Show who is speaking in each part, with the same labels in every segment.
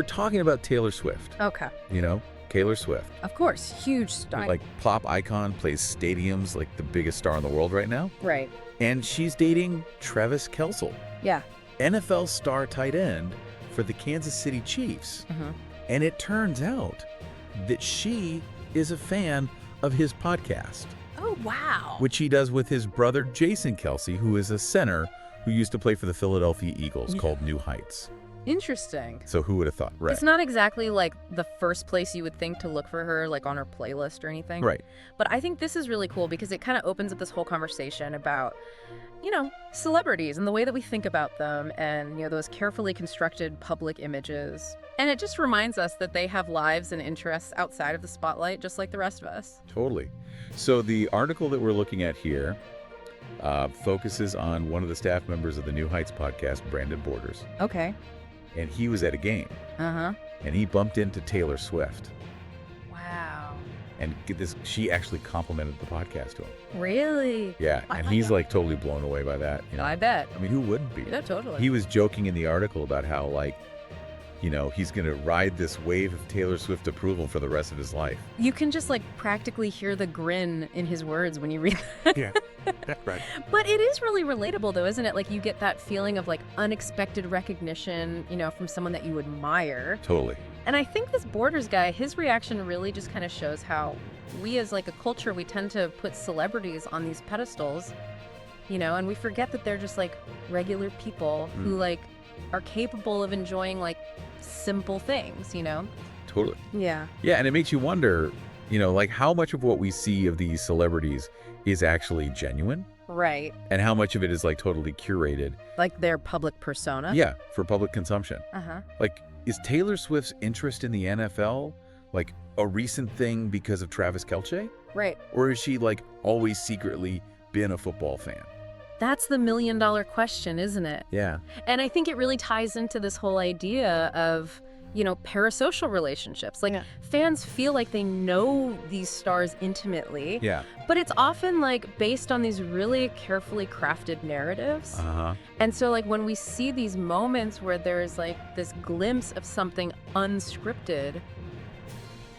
Speaker 1: We're talking about Taylor Swift.
Speaker 2: Okay.
Speaker 1: You know, Taylor Swift.
Speaker 2: Of course. Huge star.
Speaker 1: Like pop icon, plays stadiums, like the biggest star in the world right now.
Speaker 2: Right.
Speaker 1: And she's dating Travis Kelce,
Speaker 2: Yeah.
Speaker 1: NFL star tight end for the Kansas City Chiefs. And it turns out that she is a fan of his podcast,
Speaker 2: Oh, wow.
Speaker 1: which he does with his brother Jason Kelce, who is a center who used to play for the Philadelphia Eagles, called New Heights.
Speaker 2: Interesting.
Speaker 1: So who would have thought? Right.
Speaker 2: It's not exactly like the first place you would think to look for her, like on her playlist or anything.
Speaker 1: Right.
Speaker 2: But I think this is really cool because it kind of opens up this whole conversation about, you know, celebrities and the way that we think about them and, you know, those carefully constructed public images. And it just reminds us that they have lives and interests outside of the spotlight, just like the rest of us.
Speaker 1: Totally. So the article that we're looking at here focuses on one of the staff members of the New Heights podcast, Brandon Borders.
Speaker 2: Okay.
Speaker 1: And he was at a game.
Speaker 2: Uh-huh.
Speaker 1: And he bumped into Taylor Swift.
Speaker 2: Wow.
Speaker 1: And get this, she actually complimented the podcast to him.
Speaker 2: Really?
Speaker 1: Yeah, and he's like totally blown away by that. You know?
Speaker 2: I bet.
Speaker 1: I mean, who wouldn't be?
Speaker 2: Yeah, totally.
Speaker 1: He was joking in the article about how, like, you know, he's going to ride this wave of Taylor Swift approval for the rest of his life.
Speaker 2: You can just like practically hear the grin in his words when you read that.
Speaker 1: Yeah, that's right.
Speaker 2: But it is really relatable though, isn't it? Like you get that feeling of like unexpected recognition, you know, from someone that you admire.
Speaker 1: Totally.
Speaker 2: And I think this Borders guy, his reaction really just kind of shows how we as like a culture, we tend to put celebrities on these pedestals, you know, and we forget that they're just like regular people who like are capable of enjoying like simple things, you know?
Speaker 1: Totally.
Speaker 2: Yeah.
Speaker 1: Yeah, and it makes you wonder, you know, like how much of what we see of these celebrities is actually genuine
Speaker 2: Right.
Speaker 1: and how much of it is like totally curated.
Speaker 2: Like their public persona.
Speaker 1: Yeah, for public consumption.
Speaker 2: Uh-huh.
Speaker 1: Like, is Taylor Swift's interest in the NFL like a recent thing because of Travis Kelce?
Speaker 2: Right.
Speaker 1: Or is she like always secretly been a football fan?
Speaker 2: That's the million-dollar question, isn't it?
Speaker 1: Yeah.
Speaker 2: And I think it really ties into this whole idea of, you know, parasocial relationships. Like fans feel like they know these stars intimately.
Speaker 1: Yeah.
Speaker 2: But it's often like based on these really carefully crafted narratives.
Speaker 1: Uh-huh.
Speaker 2: And so like when we see these moments where there's like this glimpse of something unscripted,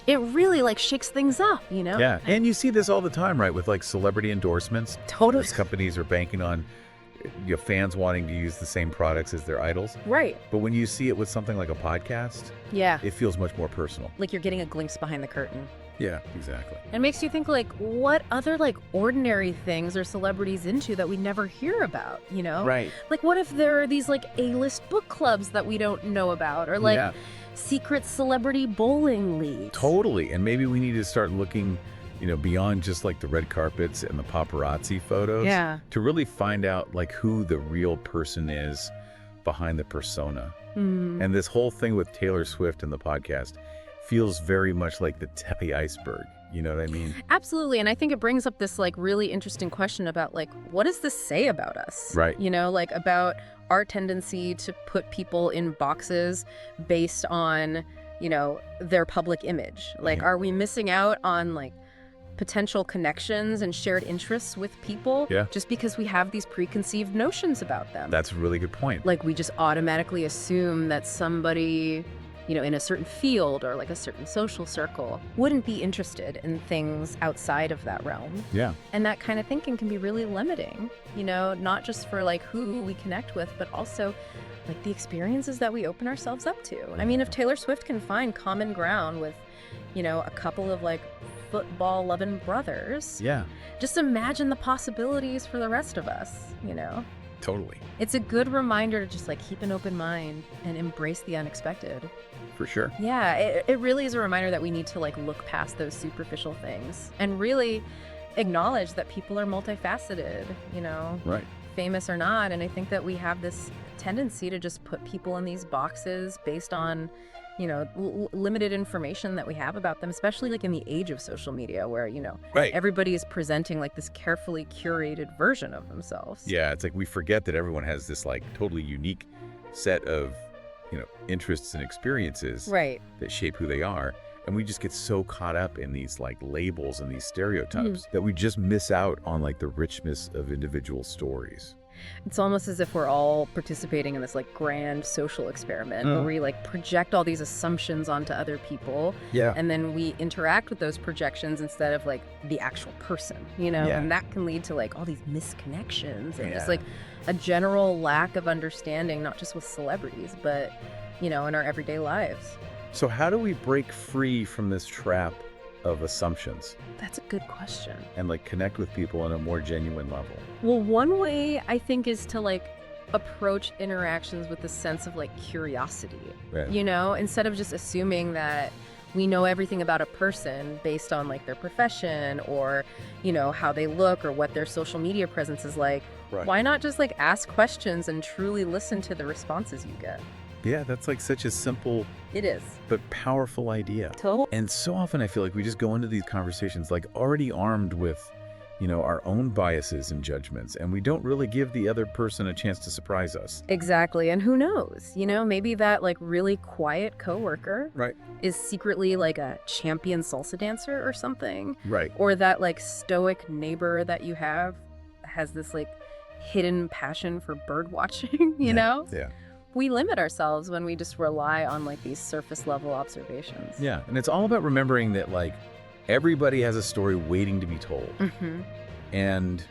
Speaker 2: it really like shakes things up, you know?
Speaker 1: Yeah. And you see this all the time, right? With like celebrity endorsements.
Speaker 2: Totally.
Speaker 1: As companies are banking on fans wanting to use the same products as their idols.
Speaker 2: Right.
Speaker 1: But when you see it with something like a podcast,
Speaker 2: Yeah.
Speaker 1: it feels much more personal.
Speaker 2: Like you're getting a glimpse behind the curtain.
Speaker 1: Yeah, exactly.
Speaker 2: It makes you think like what other like ordinary things are celebrities into that we never hear about, you know?
Speaker 1: Right.
Speaker 2: Like what if there are these like A-list book clubs that we don't know about or like secret celebrity bowling leagues?
Speaker 1: Totally. And maybe we need to start looking, you know, beyond just like the red carpets and the paparazzi photos.
Speaker 2: Yeah.
Speaker 1: To really find out like who the real person is behind the persona. And this whole thing with Taylor Swift and the podcast feels very much like the tip of the iceberg. You know what I mean?
Speaker 2: Absolutely. And I think it brings up this like really interesting question about like, what does this say about us?
Speaker 1: Right.
Speaker 2: You know, like about our tendency to put people in boxes based on, you know, their public image. Like, are we missing out on like potential connections and shared interests with people just because we have these preconceived notions about them?
Speaker 1: That's a really good point.
Speaker 2: Like we just automatically assume that somebody, you know, in a certain field or like a certain social circle wouldn't be interested in things outside of that realm.
Speaker 1: Yeah.
Speaker 2: And that kind of thinking can be really limiting, you know, not just for like who we connect with, but also like the experiences that we open ourselves up to. I mean, if Taylor Swift can find common ground with, you know, a couple of like football loving brothers.
Speaker 1: Yeah.
Speaker 2: Just imagine the possibilities for the rest of us, you know?
Speaker 1: Totally.
Speaker 2: It's a good reminder to just like keep an open mind and embrace the unexpected.
Speaker 1: For sure.
Speaker 2: Yeah, it really is a reminder that we need to like look past those superficial things and really acknowledge that people are multifaceted, you know,
Speaker 1: Right.
Speaker 2: famous or not. And I think that we have this tendency to just put people in these boxes based on, you know, limited information that we have about them, especially like in the age of social media where, you know, everybody is presenting like this carefully curated version of themselves.
Speaker 1: Yeah, it's like we forget that everyone has this like totally unique set of, you know, interests and experiences that shape who they are. And we just get so caught up in these like labels and these stereotypes that we just miss out on like the richness of individual stories.
Speaker 2: It's almost as if we're all participating in this like grand social experiment where we like project all these assumptions onto other people.
Speaker 1: Yeah.
Speaker 2: And then we interact with those projections instead of like the actual person,
Speaker 1: Yeah.
Speaker 2: and that can lead to like all these misconnections and just
Speaker 1: Yeah.
Speaker 2: like a general lack of understanding, not just with celebrities, but, in our everyday lives.
Speaker 1: So how do we break free from this trap of assumptions
Speaker 2: That's a good question.
Speaker 1: and like connect with people on a more genuine level?
Speaker 2: Well, one way I think is to like approach interactions with a sense of like curiosity,
Speaker 1: Right.
Speaker 2: instead of just assuming that we know everything about a person based on like their profession or, how they look or what their social media presence is like.
Speaker 1: Right.
Speaker 2: Why not just like ask questions and truly listen to the responses you get?
Speaker 1: Yeah, that's like such a simple
Speaker 2: It is.
Speaker 1: but powerful idea.
Speaker 2: Totally.
Speaker 1: And so often I feel like we just go into these conversations like already armed with, our own biases and judgments, and we don't really give the other person a chance to surprise us.
Speaker 2: Exactly. And who knows, maybe that like really quiet coworker
Speaker 1: Right.
Speaker 2: is secretly like a champion salsa dancer or something.
Speaker 1: Right.
Speaker 2: Or that like stoic neighbor that you have has this like hidden passion for bird watching, you know?
Speaker 1: Yeah.
Speaker 2: We limit ourselves when we just rely on like these surface level observations.
Speaker 1: Yeah. And it's all about remembering that like everybody has a story waiting to be told.
Speaker 2: Mm-hmm.
Speaker 1: And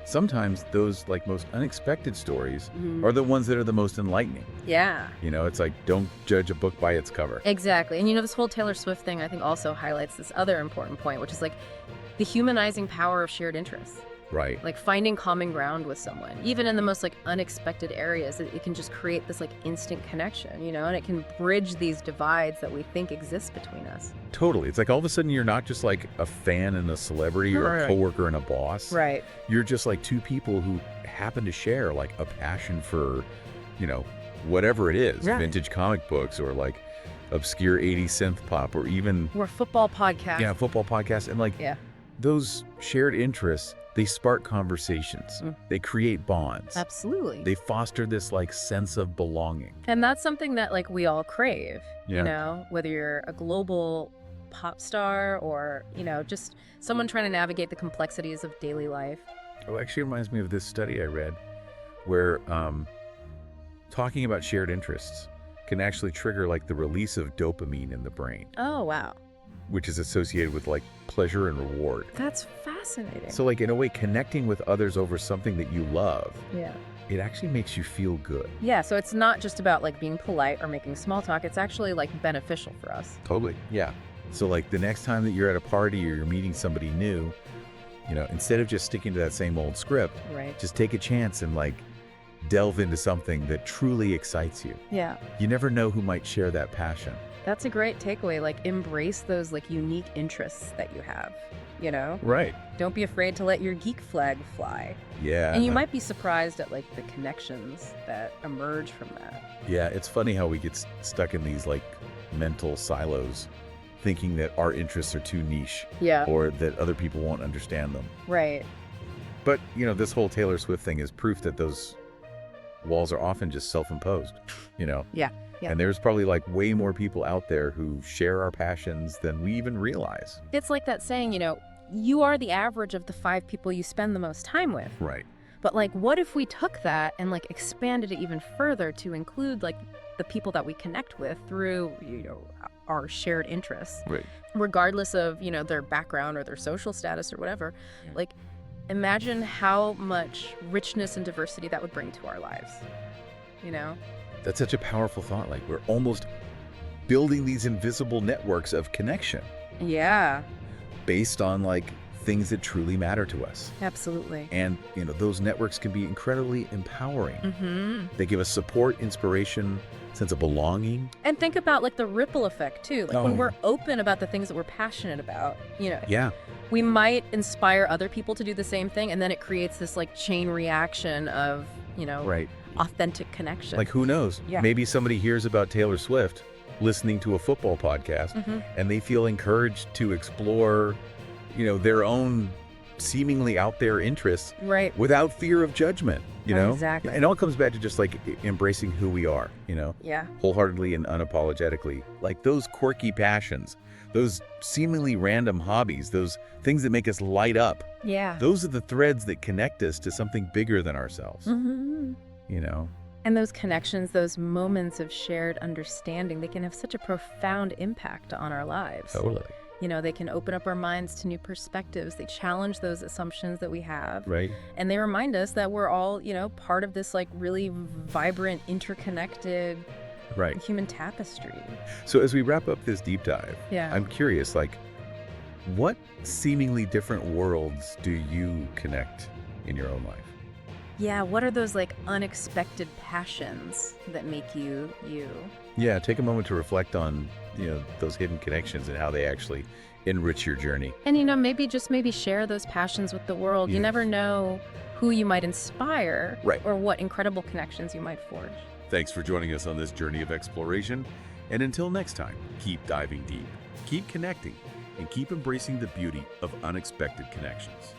Speaker 1: sometimes those like most unexpected stories
Speaker 2: Mm-hmm.
Speaker 1: are the ones that are the most enlightening.
Speaker 2: Yeah.
Speaker 1: It's like, don't judge a book by its cover.
Speaker 2: Exactly. And this whole Taylor Swift thing I think also highlights this other important point, which is like the humanizing power of shared interests.
Speaker 1: Right.
Speaker 2: Like finding common ground with someone, even in the most like unexpected areas, it can just create this like instant connection, and it can bridge these divides that we think exist between us.
Speaker 1: Totally. It's like all of a sudden you're not just like a fan and a celebrity or a
Speaker 2: Right.
Speaker 1: coworker and a boss.
Speaker 2: Right.
Speaker 1: You're just like two people who happen to share like a passion for, whatever it is,
Speaker 2: Right.
Speaker 1: vintage comic books or like obscure 80s synth pop or even
Speaker 2: We're a football podcast.
Speaker 1: football podcasts. And like
Speaker 2: Yeah.
Speaker 1: those shared interests, they spark conversations. They create bonds.
Speaker 2: Absolutely.
Speaker 1: They foster this like sense of belonging.
Speaker 2: And that's something that like we all crave,
Speaker 1: Yeah.
Speaker 2: whether you're a global pop star or, just someone trying to navigate the complexities of daily life.
Speaker 1: Oh, actually reminds me of this study I read where talking about shared interests can actually trigger like the release of dopamine in the brain,
Speaker 2: Oh, wow.
Speaker 1: which is associated with like pleasure and reward.
Speaker 2: That's fascinating.
Speaker 1: So like in a way, connecting with others over something that you love,
Speaker 2: yeah.
Speaker 1: it actually makes you feel good.
Speaker 2: Yeah, so it's not just about like being polite or making small talk. It's actually like beneficial for us.
Speaker 1: Totally. Yeah. So like the next time that you're at a party or you're meeting somebody new, instead of just sticking to that same old script,
Speaker 2: Right.
Speaker 1: just take a chance and like delve into something that truly excites you.
Speaker 2: Yeah.
Speaker 1: You never know who might share that passion.
Speaker 2: That's a great takeaway. Like embrace those like unique interests that you have,
Speaker 1: Right.
Speaker 2: Don't be afraid to let your geek flag fly.
Speaker 1: Yeah.
Speaker 2: And you might be surprised at like the connections that emerge from that.
Speaker 1: Yeah, it's funny how we get stuck in these like mental silos thinking that our interests are too niche
Speaker 2: Yeah.
Speaker 1: or that other people won't understand them.
Speaker 2: Right.
Speaker 1: But, this whole Taylor Swift thing is proof that those walls are often just self-imposed,
Speaker 2: Yeah. Yeah.
Speaker 1: And there's probably like way more people out there who share our passions than we even realize.
Speaker 2: It's like that saying, you are the average of the 5 people you spend the most time with.
Speaker 1: Right.
Speaker 2: But like, what if we took that and like expanded it even further to include like the people that we connect with through, our shared interests,
Speaker 1: Right.
Speaker 2: regardless of, their background or their social status or whatever.
Speaker 1: Yeah.
Speaker 2: Like, imagine how much richness and diversity that would bring to our lives,
Speaker 1: That's such a powerful thought. Like we're almost building these invisible networks of connection
Speaker 2: Yeah,
Speaker 1: based on like things that truly matter to us.
Speaker 2: absolutely.
Speaker 1: And, those networks can be incredibly empowering.
Speaker 2: Mm-hmm.
Speaker 1: They give us support, inspiration, sense of belonging.
Speaker 2: And think about like the ripple effect too. Like
Speaker 1: Oh.
Speaker 2: when we're open about the things that we're passionate about,
Speaker 1: Yeah.
Speaker 2: we might inspire other people to do the same thing, and then it creates this like chain reaction of,
Speaker 1: Right.
Speaker 2: authentic connection.
Speaker 1: Like who knows?
Speaker 2: Yeah.
Speaker 1: Maybe somebody hears about Taylor Swift listening to a football podcast
Speaker 2: Mhm.
Speaker 1: and they feel encouraged to explore, their own seemingly out there interests
Speaker 2: Right.
Speaker 1: without fear of judgment, you know?
Speaker 2: Exactly.
Speaker 1: And it all comes back to just like embracing who we are,
Speaker 2: Yeah.
Speaker 1: wholeheartedly and unapologetically. Like those quirky passions, those seemingly random hobbies, those things that make us light up.
Speaker 2: Yeah.
Speaker 1: Those are the threads that connect us to something bigger than ourselves,
Speaker 2: Mm-hmm.
Speaker 1: you know?
Speaker 2: And those connections, those moments of shared understanding, they can have such a profound impact on our lives.
Speaker 1: Totally.
Speaker 2: They can open up our minds to new perspectives. They challenge those assumptions that we have.
Speaker 1: Right.
Speaker 2: And they remind us that we're all, part of this like really vibrant, interconnected
Speaker 1: Right.
Speaker 2: human tapestry.
Speaker 1: So as we wrap up this deep dive,
Speaker 2: Yeah.
Speaker 1: I'm curious, like, what seemingly different worlds do you connect in your own life?
Speaker 2: Yeah, what are those like unexpected passions that make you you?
Speaker 1: Yeah, take a moment to reflect on, those hidden connections and how they actually enrich your journey.
Speaker 2: And maybe share those passions with the world. You
Speaker 1: Yeah.
Speaker 2: never know who you might inspire,
Speaker 1: Right.
Speaker 2: or what incredible connections you might forge.
Speaker 1: Thanks for joining us on this journey of exploration. And until next time, keep diving deep, keep connecting, and keep embracing the beauty of unexpected connections.